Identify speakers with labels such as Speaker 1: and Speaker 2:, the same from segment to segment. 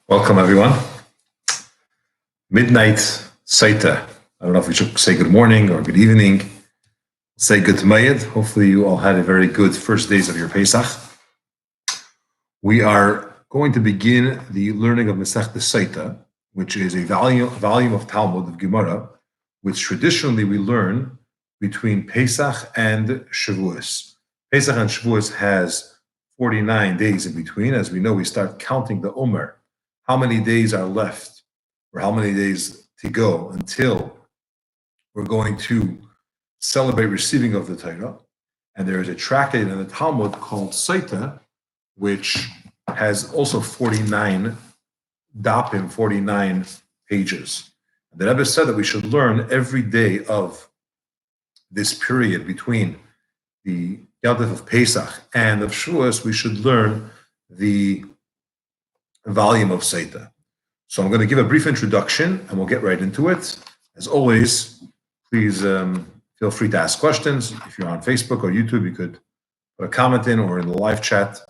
Speaker 1: Welcome, everyone. Midnight Sotah. I don't know if we should say good morning or good evening. Say good mayed. Hopefully, you all had a very good first days of your Pesach. We are going to begin the learning of Starting the Sotah, which is a volume of Talmud, of Gemara, which traditionally we learn between Pesach and Shavuos. Pesach and Shavuos has 49 days in between. As we know, we start counting the Omer. How many days are left, or how many days to go until we're going to celebrate receiving of the Torah. And there is a tractate in the Talmud called Sotah, which has also 49 dapim, 49 pages. And the Rabbi said that we should learn every day of this period between the Yom of Pesach and of Shavuos. We should learn the volume of Sotah. So I'm going to give a brief introduction and we'll get right into it. As always, please feel free to ask questions. If you're on Facebook or YouTube, you could put a comment in or in the live chat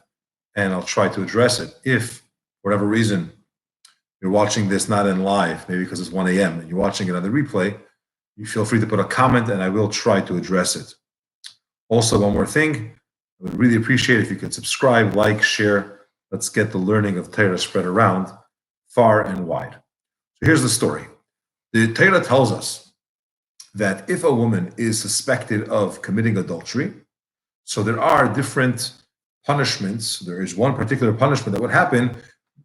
Speaker 1: and I'll try to address it. If, for whatever reason, you're watching this not in live, maybe because it's 1 a.m. and you're watching it on the replay, you feel free to put a comment and I will try to address it. Also, one more thing, I would really appreciate if you could subscribe, like, share. Let's get the learning of Torah spread around far and wide. So here's the story. The Torah tells us that if a woman is suspected of committing adultery, so there are different punishments. There is one particular punishment that would happen,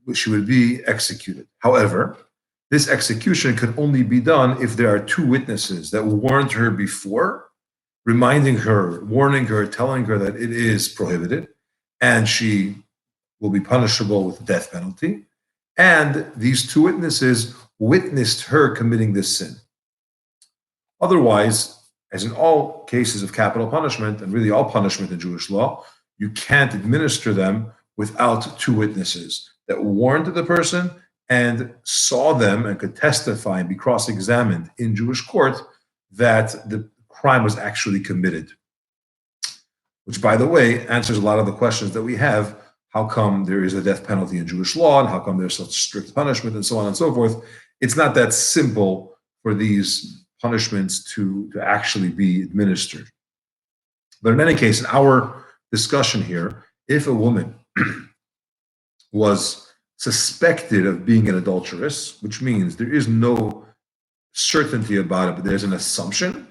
Speaker 1: which she would be executed. However, this execution could only be done if there are two witnesses that warned her before, reminding her, warning her, telling her that it is prohibited, and she will be punishable with the death penalty. And these two witnesses witnessed her committing this sin. Otherwise, as in all cases of capital punishment, and really all punishment in Jewish law, you can't administer them without two witnesses that warned the person and saw them and could testify and be cross-examined in Jewish court that the crime was actually committed. Which, by the way, answers a lot of the questions that we have. How come there is a death penalty in Jewish law, and how come there's such strict punishment, and so on and so forth? It's not that simple for these punishments to actually be administered. But in any case, in our discussion here, if a woman was suspected of being an adulteress, which means there is no certainty about it, but there's an assumption,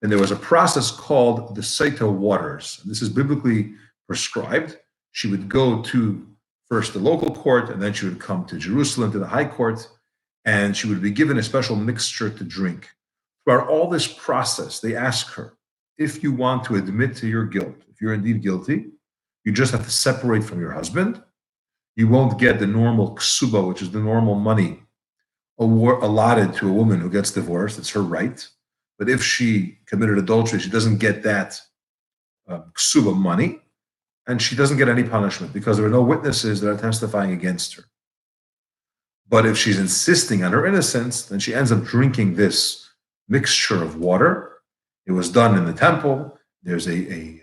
Speaker 1: then there was a process called the Sotah waters. And this is biblically prescribed. She would go to first the local court, and then she would come to Jerusalem, to the high court, and she would be given a special mixture to drink. Throughout all this process, they ask her, if you want to admit to your guilt, if you're indeed guilty, you just have to separate from your husband. You won't get the normal ksuba, which is the normal money allotted to a woman who gets divorced. It's her right. But if she committed adultery, she doesn't get that ksuba money. And she doesn't get any punishment because there are no witnesses that are testifying against her. But if she's insisting on her innocence, then she ends up drinking this mixture of water. It was done in the temple. There's a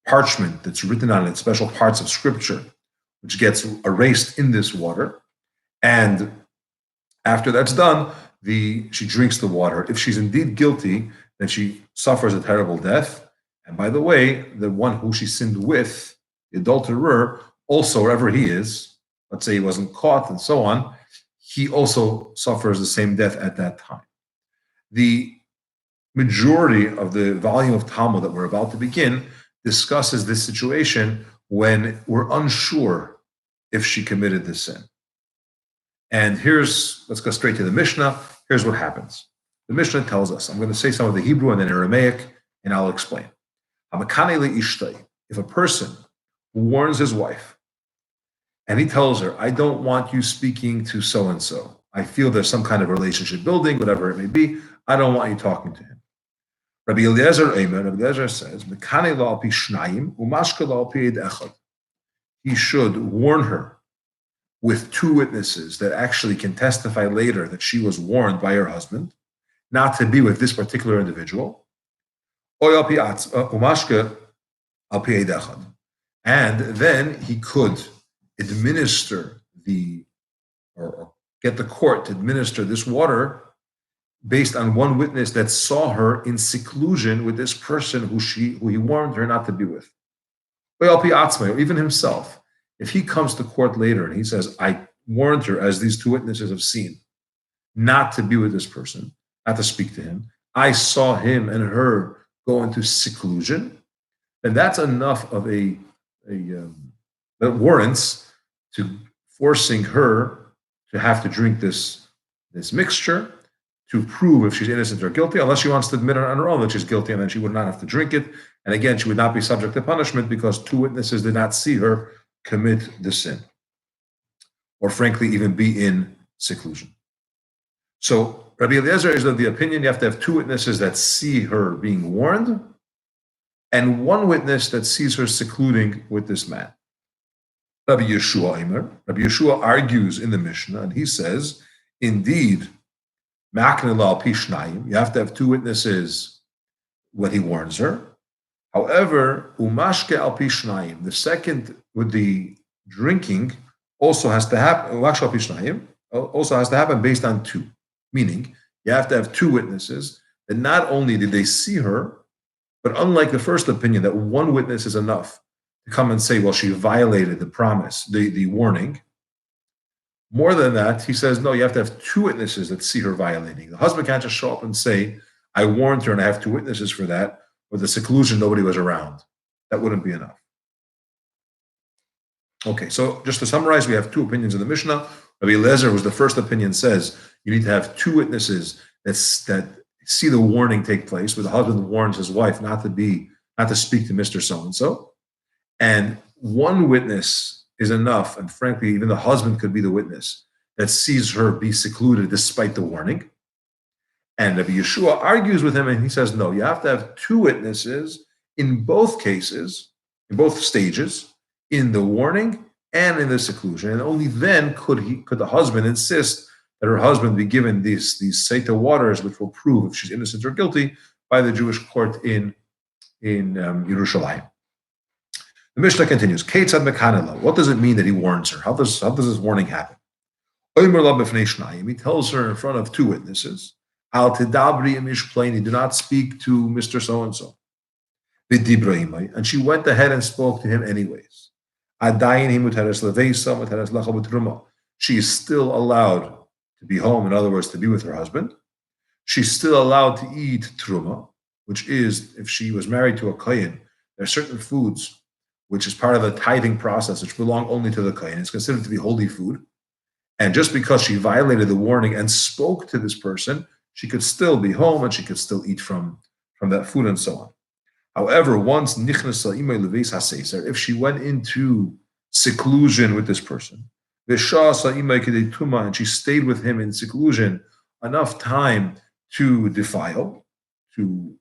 Speaker 1: parchment that's written on it, special parts of scripture, which gets erased in this water. And after that's done, she drinks the water. If she's indeed guilty, then she suffers a terrible death. And by the way, the one who she sinned with, the adulterer, also wherever he is, let's say he wasn't caught and so on, he also suffers the same death at that time. The majority of the volume of Talmud that we're about to begin discusses this situation when we're unsure if she committed the sin. And let's go straight to the Mishna. Here's what happens. The Mishna tells us, I'm going to say some of the Hebrew and then Aramaic, and I'll explain. If a person warns his wife and he tells her, I don't want you speaking to so-and-so. I feel there's some kind of relationship building, whatever it may be. I don't want you talking to him. Rabbi Eliezer says, he should warn her with two witnesses that actually can testify later that she was warned by her husband not to be with this particular individual. And then he could administer the or get the court to administer this water based on one witness that saw her in seclusion with this person who he warned her not to be with. Or even himself, if he comes to court later and he says, I warned her, as these two witnesses have seen, not to be with this person, not to speak to him. I saw him and her go into seclusion, then that's enough of that warrants to forcing her to have to drink this mixture to prove if she's innocent or guilty, unless she wants to admit on her own that she's guilty, and then she would not have to drink it. And again, she would not be subject to punishment because two witnesses did not see her commit the sin, or frankly, even be in seclusion. So Rabbi Eliezer is of the opinion you have to have two witnesses that see her being warned, and one witness that sees her secluding with this man. Rabbi Yeshua argues in the Mishna, and he says, indeed, you have to have two witnesses when he warns her. However, umashke al pishnayim, the second with the drinking also has to happen. Also has to happen based on two, meaning you have to have two witnesses that not only did they see her, but unlike the first opinion that one witness is enough to come and say, well, she violated the promise, the warning. More than that, he says, no, you have to have two witnesses that see her violating. The husband can't just show up and say, I warned her and I have two witnesses for that. With the seclusion, nobody was around. That wouldn't be enough. Okay, so just to summarize, we have two opinions in the Mishnah. Rabbi Eliezer was the first opinion, says you need to have two witnesses that see the warning take place, where the husband warns his wife not to speak to Mr. So-and-so. And one witness is enough, and frankly, even the husband could be the witness that sees her be secluded despite the warning. And Rabbi Yeshua argues with him, and he says, no, you have to have two witnesses in both cases, in both stages, in the warning and in the seclusion. And only then could the husband insist that her husband be given these Sotah waters, which will prove if she's innocent or guilty, by the Jewish court in Yerushalayim. The Mishnah continues, Keitzad mekanela. What does it mean that he warns her? How does this warning happen? He tells her in front of two witnesses, Al tidabri imishplaini, do not speak to Mr. So-and-so. And she went ahead and spoke to him anyways. She is still allowed to be home, in other words, to be with her husband. She's still allowed to eat truma, which is, if she was married to a kohen, there are certain foods which is part of the tithing process, which belong only to the kohen. It's considered to be holy food. And just because she violated the warning and spoke to this person, she could still be home and she could still eat from that food and so on. However, once if she went into seclusion with this person, and she stayed with him in seclusion enough time to defile, to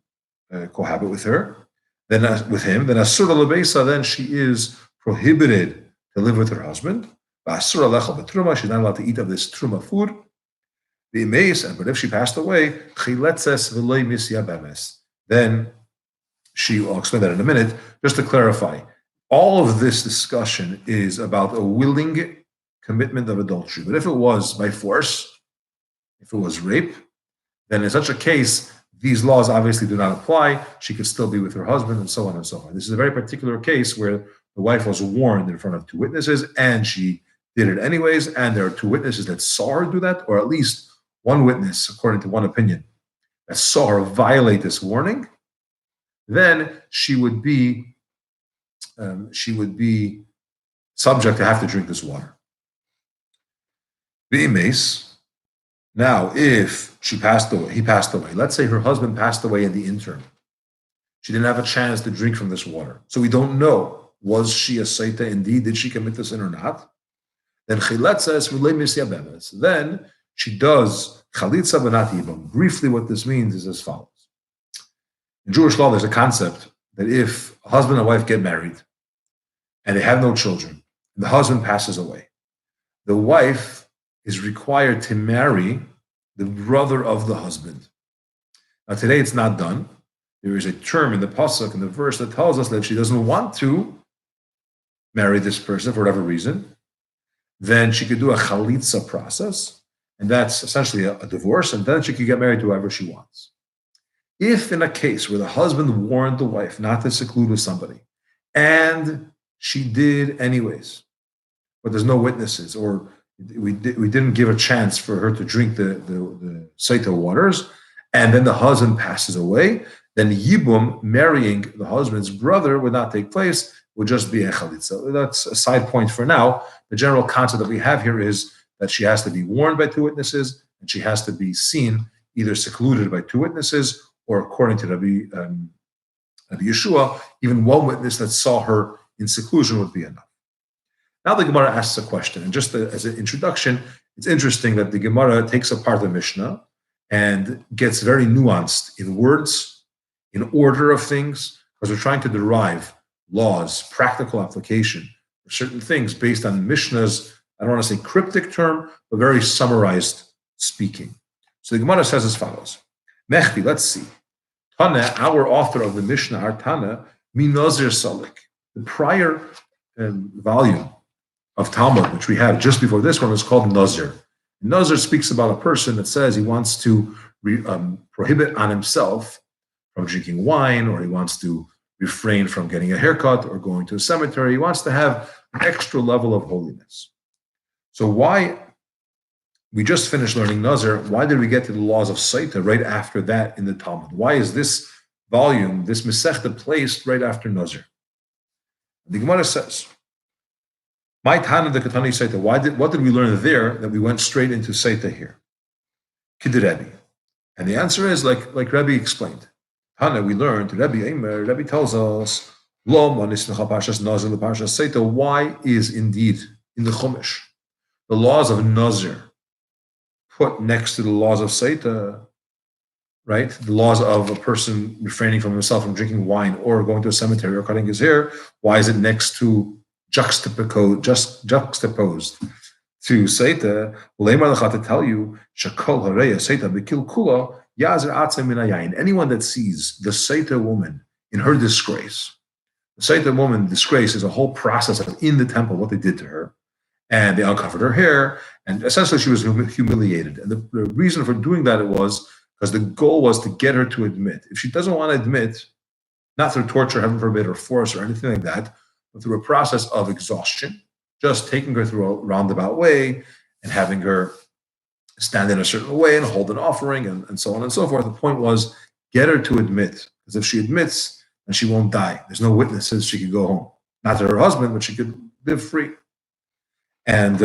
Speaker 1: cohabit with her, then then she is prohibited to live with her husband. She's not allowed to eat of this truma food. But if she passed away, then I'll explain that in a minute. Just to clarify, all of this discussion is about a willing commitment of adultery. But if it was by force, if it was rape, then in such a case, these laws obviously do not apply. She could still be with her husband and so on and so on. This is a very particular case where the wife was warned in front of two witnesses and she did it anyways. And there are two witnesses that saw her do that, or at least one witness, according to one opinion, that saw her violate this warning. Then she would be subject to have to drink this water. Now, if he passed away. Let's say her husband passed away in the interim. She didn't have a chance to drink from this water. So we don't know, was she a Sotah indeed? Did she commit the sin or not? Then then she does chalitza b'nat yibam. Briefly, what this means is as follows. In Jewish law, there's a concept that if a husband and wife get married and they have no children, and the husband passes away, the wife is required to marry the brother of the husband. Now, today it's not done. There is a term in the pasuk, in the verse, that tells us that if she doesn't want to marry this person for whatever reason, then she could do a chalitza process, and that's essentially a divorce, and then she could get married to whoever she wants. If in a case where the husband warned the wife not to seclude with somebody, and she did anyways, but there's no witnesses, or we didn't give a chance for her to drink the Sotah waters, and then the husband passes away, then Yibum, marrying the husband's brother, would not take place, would just be a chalitza. That's a side point for now. The general concept that we have here is that she has to be warned by two witnesses, and she has to be seen either secluded by two witnesses, or according to Rabbi Yeshua, even one witness that saw her in seclusion would be enough. Now the Gemara asks a question, and just as an introduction, it's interesting that the Gemara takes apart the Mishnah and gets very nuanced in words, in order of things, because we're trying to derive laws, practical application for certain things based on Mishnah's, I don't want to say cryptic term, but very summarized speaking. So the Gemara says as follows. Mechti, let's see. Tana, our author of the Mishnah, our Tana, Minazir Salik. The prior volume of Talmud, which we have just before this one, is called Nazir. Nazir speaks about a person that says he wants to prohibit on himself from drinking wine, or he wants to refrain from getting a haircut or going to a cemetery. He wants to have an extra level of holiness. So why, we just finished learning Nazir, why did we get to the laws of Sotah right after that in the Talmud? Why is this volume, this Masechta, placed right after Nazir? The Gemara says, my Tana the Katani Sotah, what did we learn there that we went straight into Sotah here? Kid Rabbi. And the answer is like Rabbi explained. Tana, we learned, Rabbi tells us, why is indeed in the Chumash the laws of Nazir put next to the laws of Sotah, right? The laws of a person refraining from himself from drinking wine or going to a cemetery or cutting his hair. Why is it next to juxtaposed to Sotah? To tell you, Shakol Hareya Sotah B'Kil Kula Yazir Atzay Min Hayayin. Anyone that sees the Sotah woman in her disgrace, the Sotah woman disgrace is a whole process of in the temple what they did to her, and they uncovered her hair, and essentially she was humiliated. And the reason for doing that was because the goal was to get her to admit. If she doesn't want to admit, not through torture, heaven forbid, or force or anything like that, but through a process of exhaustion, just taking her through a roundabout way and having her stand in a certain way and hold an offering and so on and so forth. The point was, get her to admit, because if she admits, then she won't die. There's no witnesses, she could go home. Not to her husband, but she could live free. And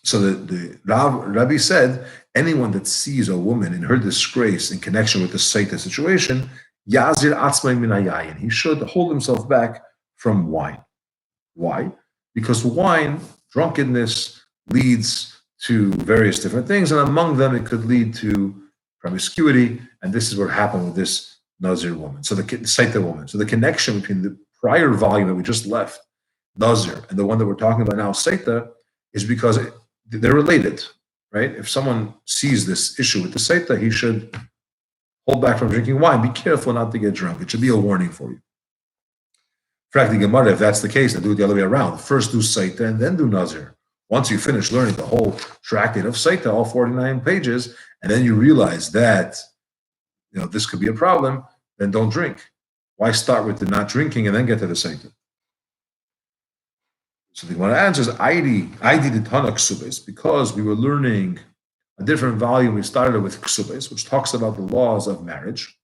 Speaker 1: so the Rabbi said, anyone that sees a woman in her disgrace in connection with the Sotah situation, Yazir Atzmai Min Hayayin, he should hold himself back from wine. Why? Because wine, drunkenness, leads to various different things, and among them it could lead to promiscuity, and this is what happened with this Nazir woman, so the Sotah woman. So the connection between the prior volume that we just left, Nazir, and the one that we're talking about now, Sotah, is because they're related, right? If someone sees this issue with the Sotah, he should hold back from drinking wine. Be careful not to get drunk. It should be a warning for you. In fact, the Gemara, if that's the case, then do it the other way around. First do Sotah and then do Nazir. Once you finish learning the whole tractate of Sotah, all 49 pages, and then you realize that this could be a problem, then don't drink. Why start with the not drinking and then get to the Sotah? So the Gemara answers, I did Tana Ksubes, because we were learning a different volume. We started with Ksubes, which talks about the laws of marriage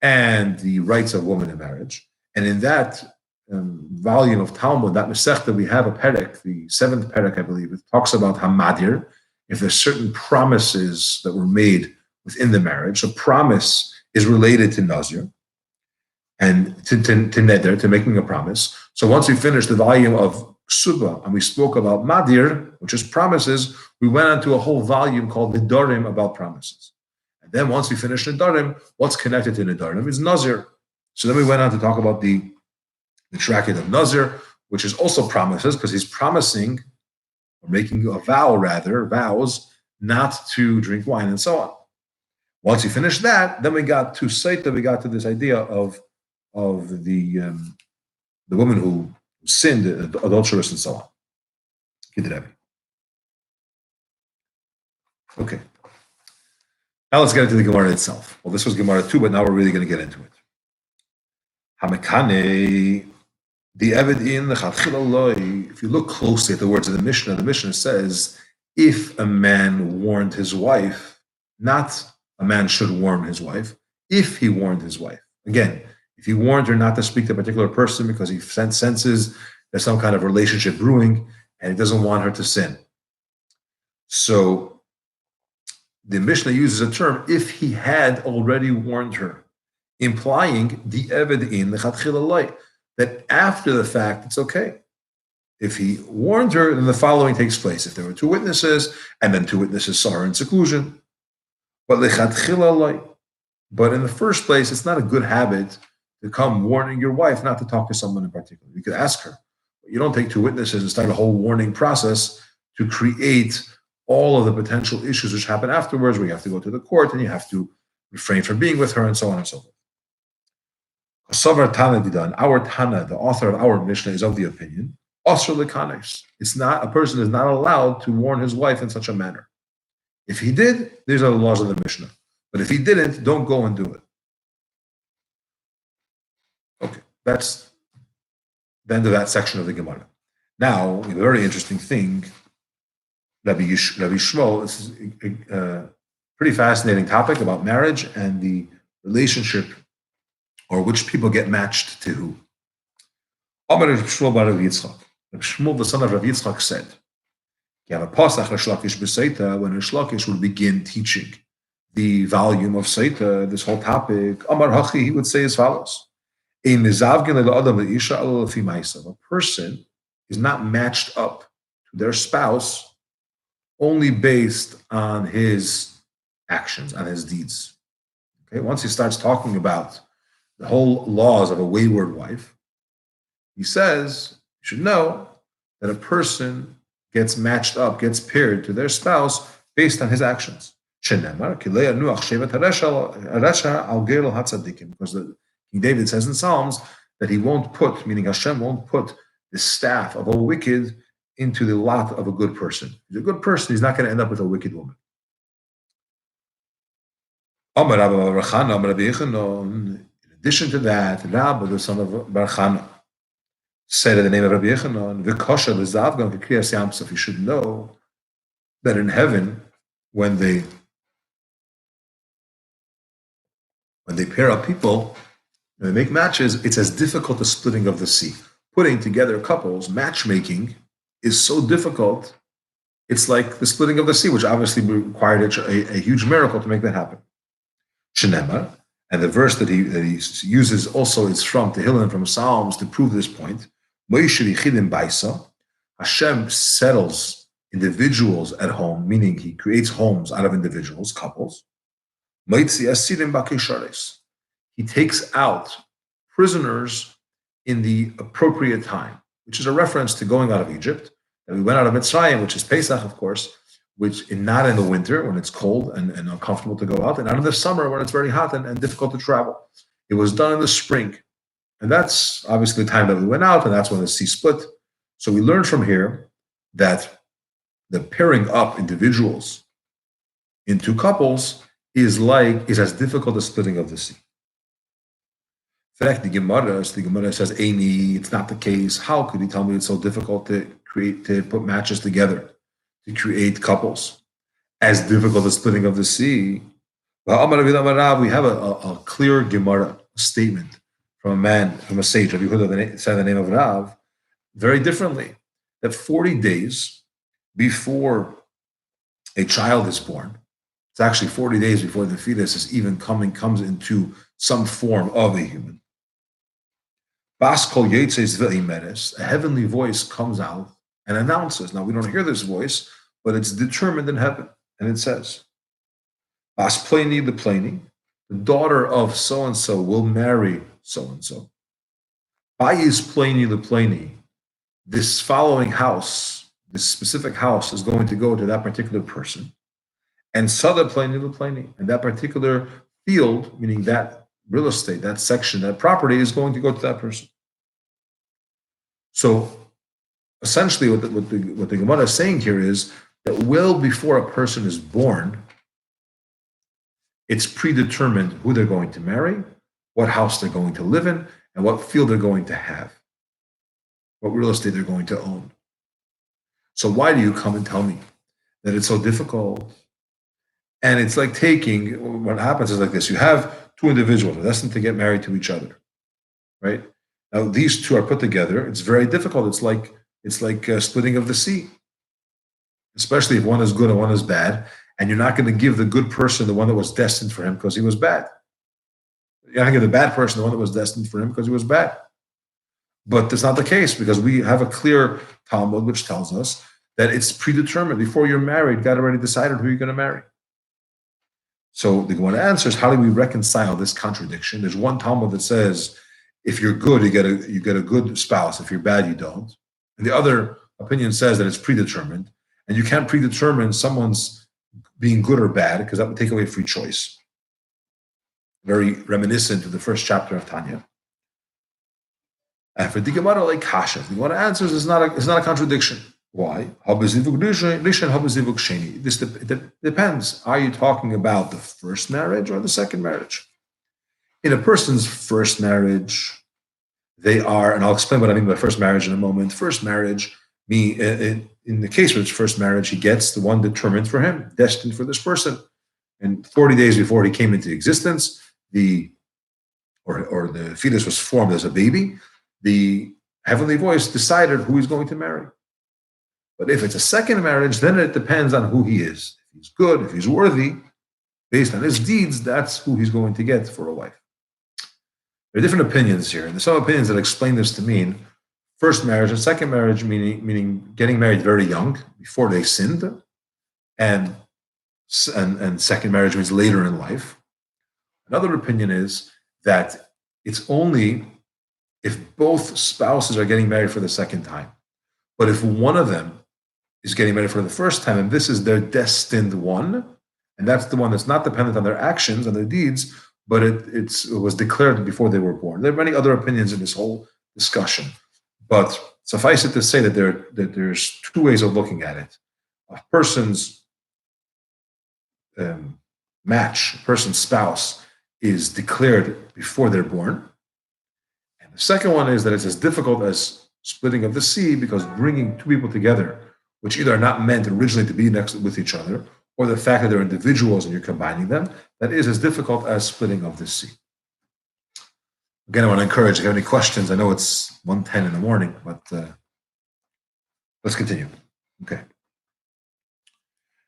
Speaker 1: and the rights of women in marriage. And in that volume of Talmud, that Masechta, we have a perek, the 7th perek, I believe. It talks about Hamadir, if there's certain promises that were made within the marriage. So promise is related to Nazir and to Neder, to making a promise. So once we finished the volume of Ksuba and we spoke about Madir, which is promises, we went on to a whole volume called Nidarim about promises. And then once we finished Nidarim, what's connected to Nidarim is Nazir. So then we went on to talk about the tractate of Nazir, which is also promises, because he's promising, or making a vow rather, vows not to drink wine and so on. Once you finish that, then we got to Sotah, we got to this idea of the woman who sinned, adulteress and so on. Rabbi. Okay. Now let's get into the Gemara itself. Well, this was Gemara 2, but now we're really going to get into it. Hamekane, the Evedin, the Chatchilaloi. If you look closely at the words of the Mishna says, if a man warned his wife, not a man should warn his wife, if he warned his wife. Again, if he warned her not to speak to a particular person because he senses there's some kind of relationship brewing and he doesn't want her to sin. So the Mishnah uses a term, if he had already warned her, implying the Evedin, the Chatchilaloi, that after the fact, it's okay. If he warned her, then the following takes place. If there were two witnesses, and then two witnesses saw her in seclusion. But in the first place, it's not a good habit to come warning your wife not to talk to someone in particular. You could ask her. But you don't take two witnesses and start a whole warning process to create all of the potential issues which happen afterwards, where you have to go to the court and you have to refrain from being with her and so on and so forth. Our Tana, the author of our Mishnah, is of the opinion, it's not, a person is not allowed to warn his wife in such a manner. If he did, these are the laws of the Mishnah. But if he didn't, don't go and do it. Okay, that's the end of that section of the Gemara. Now, a very interesting thing, Rabbi Shmuel, this is a pretty fascinating topic about marriage and the relationship or which people get matched to who. Rabbi Shmuel, the son of Rabbi Yitzchak, said, when Rish Lakish would begin teaching the volume of Sotah, this whole topic, he would say as follows. A person is not matched up to their spouse only based on his actions, on his deeds. Okay, once he starts talking about the whole laws of a wayward wife, he says, you should know that a person gets matched up, gets paired to their spouse based on his actions. Because King David says in Psalms that he won't put, meaning Hashem won't put the staff of a wicked into the lot of a good person. He's a good person, he's not going to end up with a wicked woman. In addition to that, Rabbi, the son of Bar Chana, said in the name of Rabbi Yechanan, you should know that in heaven, when they pair up people, when they make matches, it's as difficult as splitting of the sea. Putting together couples, matchmaking, is so difficult, it's like the splitting of the sea, which obviously required a huge miracle to make that happen. Shenema, and the verse that he uses also is from Tehillim, from Psalms, to prove this point. Hashem settles individuals at home, meaning he creates homes out of individuals, couples. He takes out prisoners in the appropriate time, which is a reference to going out of Egypt. And we went out of Mitzrayim, which is Pesach, of course, which not in the winter when it's cold and uncomfortable to go out, and not in the summer when it's very hot and difficult to travel. It was done in the spring. And that's obviously the time that we went out, and that's when the sea split. So we learn from here that the pairing up individuals into couples is as difficult as splitting of the sea. In fact, the Gemara says, Amy, it's not the case. How could you tell me it's so difficult to put matches together, to create couples? As difficult as splitting of the sea. We have a clear Gemara statement from a sage, Rabbi Yehuda said the name of Rav, very differently, that 40 days before a child is born, it's actually 40 days before the fetus is even comes into some form of a human. Bas kol yetzes ve'imeres, a heavenly voice comes out and announces. Now we don't hear this voice, but it's determined in heaven, and it says, Bas pleni the pleni, the daughter of so and so will marry so and so. Bayis pleni the pleni, this following house, this specific house is going to go to that particular person. And Sada pleni the pleni, and that particular field, meaning that real estate, that section, that property is going to go to that person. So essentially what the Gemara is saying here is that well before a person is born, it's predetermined who they're going to marry, what house they're going to live in, and what field they're going to have, what real estate they're going to own. So why do you come and tell me that it's so difficult? And it's like what happens is like this. You have two individuals destined to get married to each other, right? Now, these two are put together. It's very difficult. It's like splitting of the sea, especially if one is good and one is bad. And you're not going to give the good person the one that was destined for him because he was bad. You're not going to give the bad person the one that was destined for him because he was bad. But that's not the case because we have a clear Talmud which tells us that it's predetermined. Before you're married, God already decided who you're going to marry. So the one answer is, how do we reconcile this contradiction? There's one Talmud that says, if you're good, you get a good spouse. If you're bad, you don't. And the other opinion says that it's predetermined. And you can't predetermine someone's being good or bad because that would take away free choice. Very reminiscent of the first chapter of Tanya. And for the Gemara, like Kasha, the Gemara answers is not a contradiction. Why? This depends. Are you talking about the first marriage or the second marriage? In a person's first marriage, they are, and I'll explain what I mean by first marriage in a moment. First marriage, in the case of his first marriage, he gets the one determined for him, destined for this person. And 40 days before he came into existence, the fetus was formed as a baby, the heavenly voice decided who he's going to marry. But if it's a second marriage, then it depends on who he is. If he's good, if he's worthy, based on his deeds, that's who he's going to get for a wife. There are different opinions here, and there's some opinions that explain this to mean first marriage and second marriage, meaning getting married very young, before they sinned, and second marriage means later in life. Another opinion is that it's only if both spouses are getting married for the second time. But if one of them is getting married for the first time, and this is their destined one, and that's the one that's not dependent on their actions and their deeds, but it was declared before they were born. There are many other opinions in this whole discussion, but suffice it to say that there's two ways of looking at it. A person's person's spouse is declared before they're born, and the second one is that it's as difficult as splitting of the sea because bringing two people together, which either are not meant originally to be next with each other, or the fact that they're individuals and you're combining them, that is as difficult as splitting of the sea. Again, I want to encourage, if you have any questions, I know it's 1:10 in the morning, but let's continue. Okay.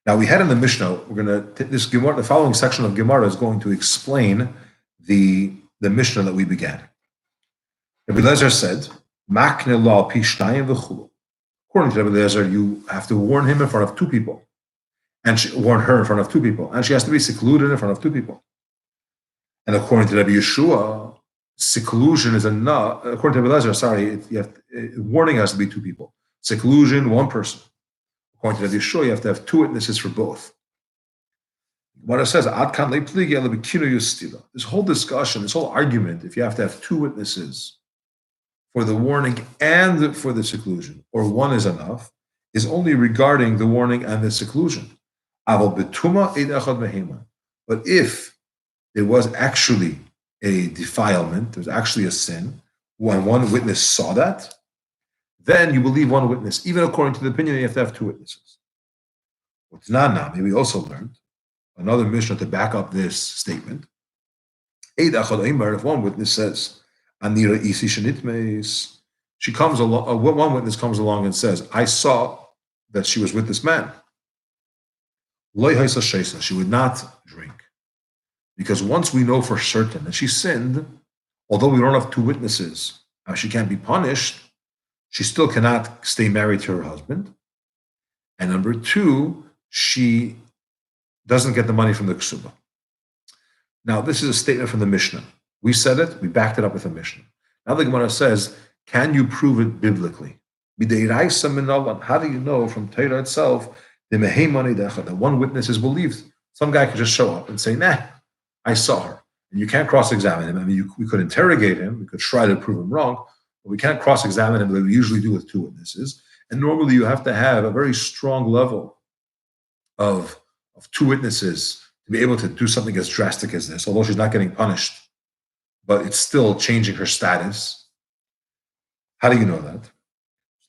Speaker 1: Now we had in the Mishna, the following section of Gemara is going to explain the Mishna that we began. Rabbi Lezer said, According to Rabbi Lezer, you have to warn him in front of two people. And warn her in front of two people. And she has to be secluded in front of two people. And according to Rabbi Yeshua, seclusion is enough. According to Rabbi Lezer, warning has to be two people. Seclusion, one person. According to Rabbi Yeshua, you have to have two witnesses for both. What it says, this whole discussion, this whole argument, if you have to have two witnesses for the warning and for the seclusion, or one is enough, is only regarding the warning and the seclusion. But if there was actually a defilement, there's actually a sin, when one witness saw that, then you believe one witness, even according to the opinion you have to have two witnesses. What's not we also learned another Mishna to back up this statement. If one witness says, she comes along, one witness comes along and says, I saw that she was with this man. She would not drink. Because once we know for certain that she sinned, although we don't have two witnesses, she can't be punished, she still cannot stay married to her husband. And number two, she doesn't get the money from the ksuba. Now, this is a statement from the Mishnah. We said it, we backed it up with a Mishnah. Now the Gemara says, can you prove it biblically? How do you know from Torah itself that one witness is believed? Some guy could just show up and say, nah, I saw her. And you can't cross-examine him. I mean, we could interrogate him, we could try to prove him wrong, but we can't cross-examine him the way we usually do with two witnesses. And normally you have to have a very strong level of two witnesses to be able to do something as drastic as this, although she's not getting punished, but it's still changing her status. How do you know that?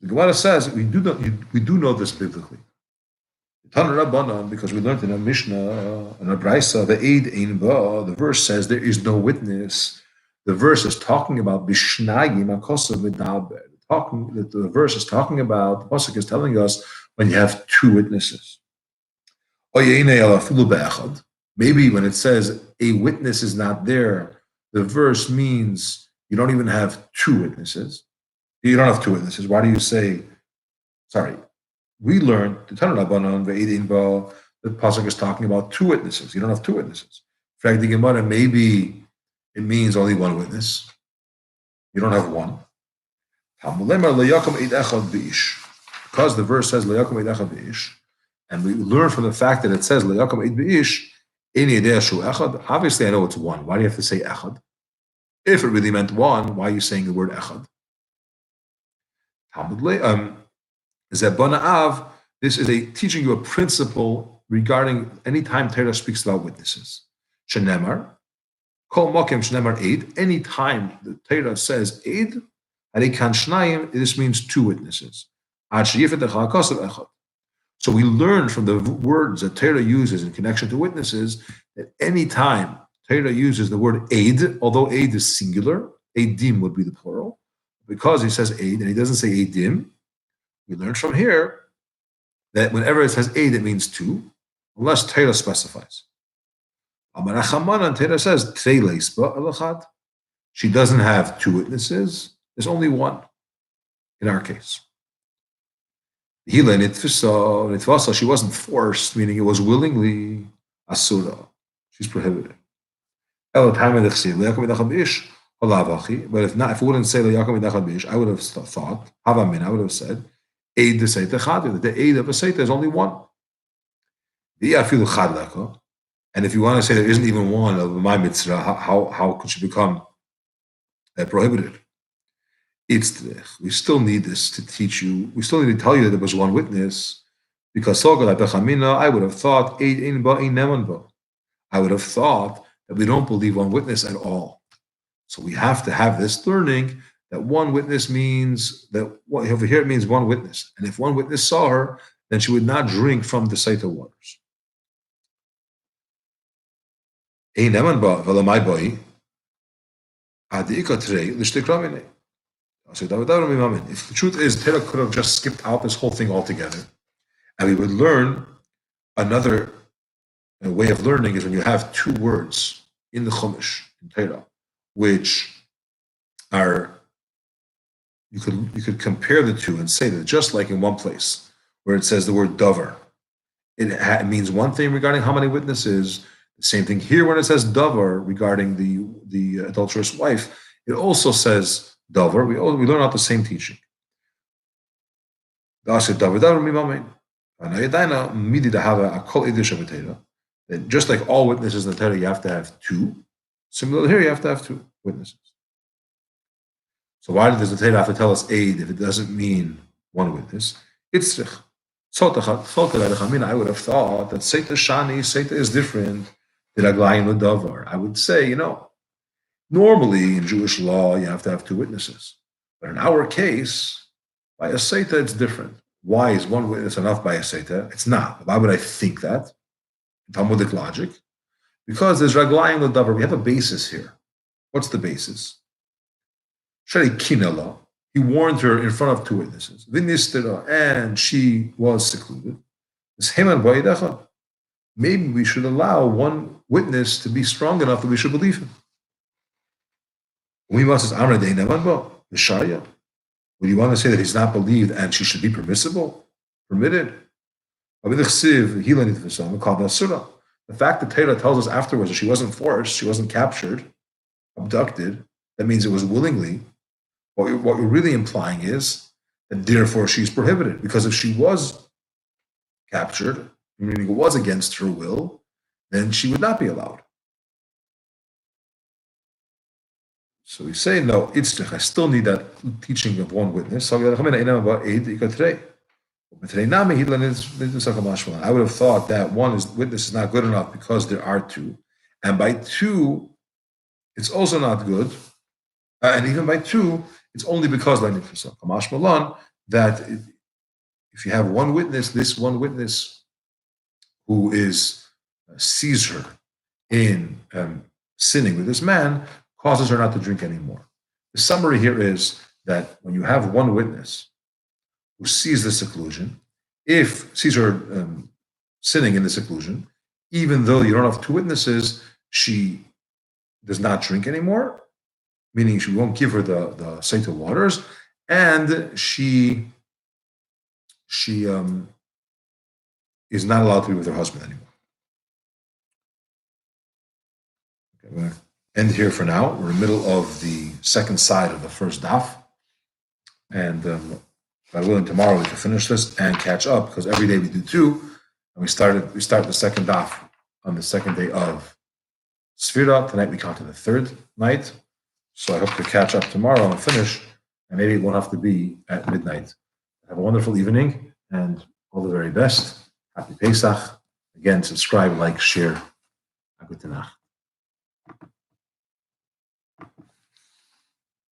Speaker 1: The Gemara says we do know this biblically. Because we learned in a Mishna, in a Brisa, the verse says there is no witness. The verse is talking about the verse is talking about, the pasuk is telling us when you have two witnesses. Maybe when it says a witness is not there, the verse means you don't even have two witnesses. You don't have two witnesses. Why do you say, sorry, we learned the pasuk is talking about two witnesses. You don't have two witnesses. In fact, the Gemara, maybe it means only one witness. You don't have one. Because the verse says and we learn from the fact that it says obviously I know it's one. Why do you have to say echad? If it really meant one, why are you saying the word echad? This is teaching you a principle regarding any time Torah speaks about witnesses. Shenemar, kol mokem shenemar eid. Any time the Torah says eid, this means two witnesses. So we learn from the words that Torah uses in connection to witnesses that any time Torah uses the word eid, although eid is singular, eidim would be the plural, because he says eid and he doesn't say eidim, we learn from here that whenever it says eid, it means two, unless Torah specifies. And Torah says she doesn't have two witnesses, there's only one in our case. She wasn't forced, meaning it was willingly asura. She's prohibited. But if not, if we wouldn't say I would have thought, I would have said, that the aid of a seita is only one. And if you want to say there isn't even one of my mitzvah, how could she become prohibited? We still need this to teach you. We still need to tell you that there was one witness, because I would have thought I would have thought that we don't believe one witness at all. So we have to have this learning that one witness means that over here it means one witness, and if one witness saw her, then she would not drink from the Sotah waters. So if the truth is, Torah could have just skipped out this whole thing altogether, and we would learn another way of learning is when you have two words in the Chumash, in Torah, which are, you could compare the two and say that just like in one place where it says the word davar, it means one thing regarding how many witnesses. The same thing here when it says davar regarding the adulterous wife, it also says davar. We learn out the same teaching. That just like all witnesses in the Torah, you have to have two. Similarly here, you have to have two witnesses. So why does the Torah have to tell us aid if it doesn't mean one witness? It's Sotah. I would have thought that Sotah is different than Aglayin Davar. I would say, normally in Jewish law, you have to have two witnesses. But in our case, by a Sotah, it's different. Why is one witness enough by a Sotah? It's not. Why would I think that? In Talmudic logic. Because there's Raglayim L'Davar. We have a basis here. What's the basis? Shari Kinala. He warned her in front of two witnesses. Vinistera, and she was secluded. Maybe we should allow one witness to be strong enough that we should believe him. Would you want to say that he's not believed and she should be permitted? The fact that Torah tells us afterwards that she wasn't forced, she wasn't captured, abducted, that means it was willingly. What we're really implying is that therefore she's prohibited, because if she was captured, meaning it was against her will, then she would not be allowed. So we say, no, I still need that teaching of one witness. I would have thought that one witness is not good enough because there are two. And by two, it's also not good. And even by two, it's only because by nifsa. Kamash Malan, that if you have one witness, this one witness who sees her in sinning with this man, causes her not to drink anymore. The summary here is that when you have one witness who sees the seclusion, sees her sinning in the seclusion, even though you don't have two witnesses, she does not drink anymore, meaning she won't give her the Sotah waters, and she is not allowed to be with her husband anymore. Okay, I'm going to end here for now. We're in the middle of the second side of the first daf, and God willing, tomorrow we can finish this and catch up, because every day we do two, and we start the second daf on the second day of Sfira. Tonight we count to the third night, so I hope to catch up tomorrow and finish, and maybe it won't have to be at midnight. Have a wonderful evening, and all the very best. Happy Pesach. Again, subscribe, like, share. Good Tanakh.